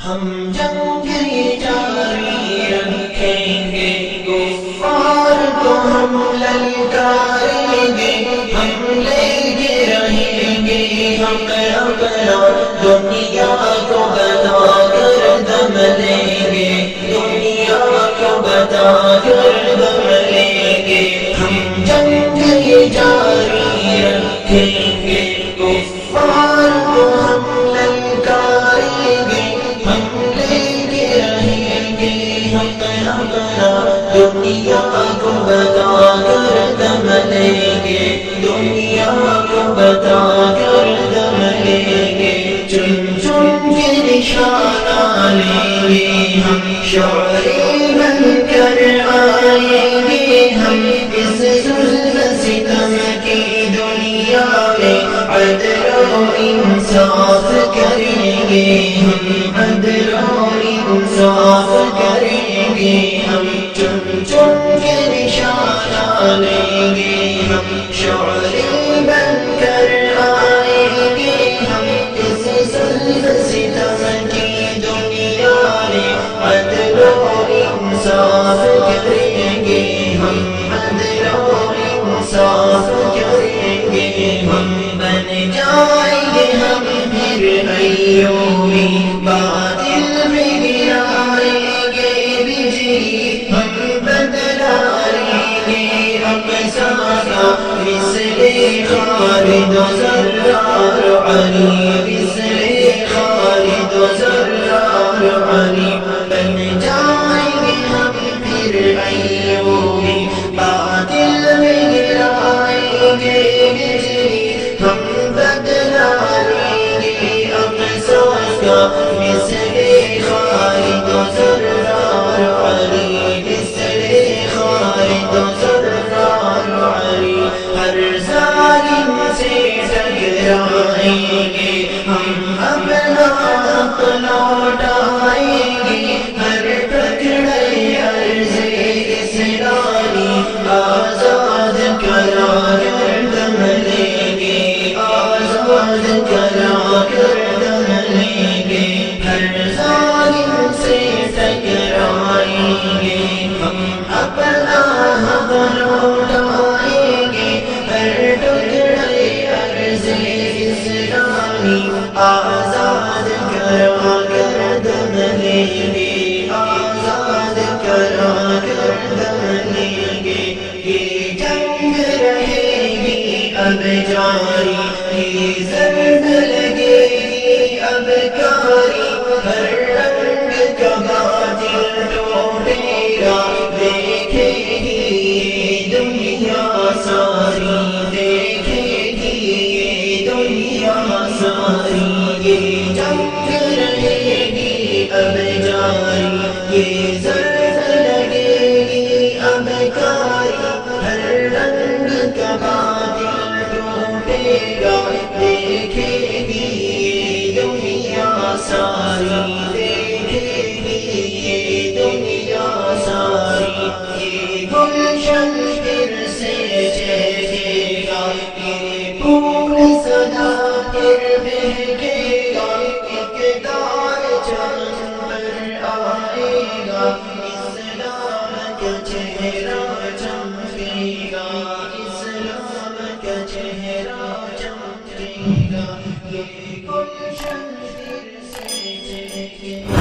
ہم جنگ جاری رکھیں گے، کفار کو ہم للکاریں گے، ہم لیتے رہیں گے حق اپنا، دنیا کو بتا کر دم لیں گے، دنیا کو بتا کر دم لیں گے، ہم جنگ جاری رکھیں گے، کفار کو ہم للکاریں گے، ہم لیتے رہیں گے حق اپنا، دنیا کو بتا کر دم لیں گے، دنیا کو بتا کر دم لیں گے، چن چن کے نشانہ لیں گے ہم، شعلے بن کر آئیں گے ہم، اس ظلم ستم کی دنیا میں عدل و انصاف کریں گے ہم، عدل و انصاف کریں گے ہم، چن چن کے نشانہ لیں گے ہم، شعلے بن کر آئیں گے ہم، اس ظلم ستم کی دنیا میں عدل و انصاف کریں گے ہم، عدل و انصاف کریں گے ہم، بن جائیں گے ہم پھر ایوبی، باطل میں گرائیں گے بجلی، ہم بدلا لیں گے اقصیٰ کا، مثل خالد و زرار علی، مثل خالد و زرار علی، بن جائیں گے ہم پھر ایوبی، باطل میں گرائیں گے بجلی، ہم بدلا لیں گے اقصیٰ کا، مثل خالد و زرار علی، مثل خالد و زرار علی، ہر ظالم سے ٹکرائیں گے ہم، اپنا حق لوٹائیں گے، ہر ٹکڑے عرض اسلامی آزاد کرا کر دم لیں گے، آزاد کرا کر دم لیں گے، ہر ظالم سے ٹکرائیں گے ہم، اپنا حق لوٹائیں گے، ہر ٹکڑے عرض اسلامی آزاد کرا کر دم لیں گے، آزاد کرا کر دم لیں گے، یہ جنگ رہے گی اب جاری، یہ ضرب لگے گی اب کاری، ہر رنگ کا باطل ٹوٹے گا، دیکھے گی یہ دنیا ساری، دیکھے گی یہ دنیا ساری، یہ جنگ رہے گی اب جاری، یہ ضرب لگے گی اب کاری، ہر رنگ کا باطل ٹوٹے گا، دیکھے گی یہ دنیا ساری، دیکھے گی یہ دنیا ساری، یہ گلشن پھر سے چہکے گا، یہ پھول صدا پھر مہکے گا، اقتدار چمن پر آئے گا، اسلام کا چہرہ چمکے گا، اسلام کا چہرہ چمکے گا، یہ گلشن پھر سے چہکے گا۔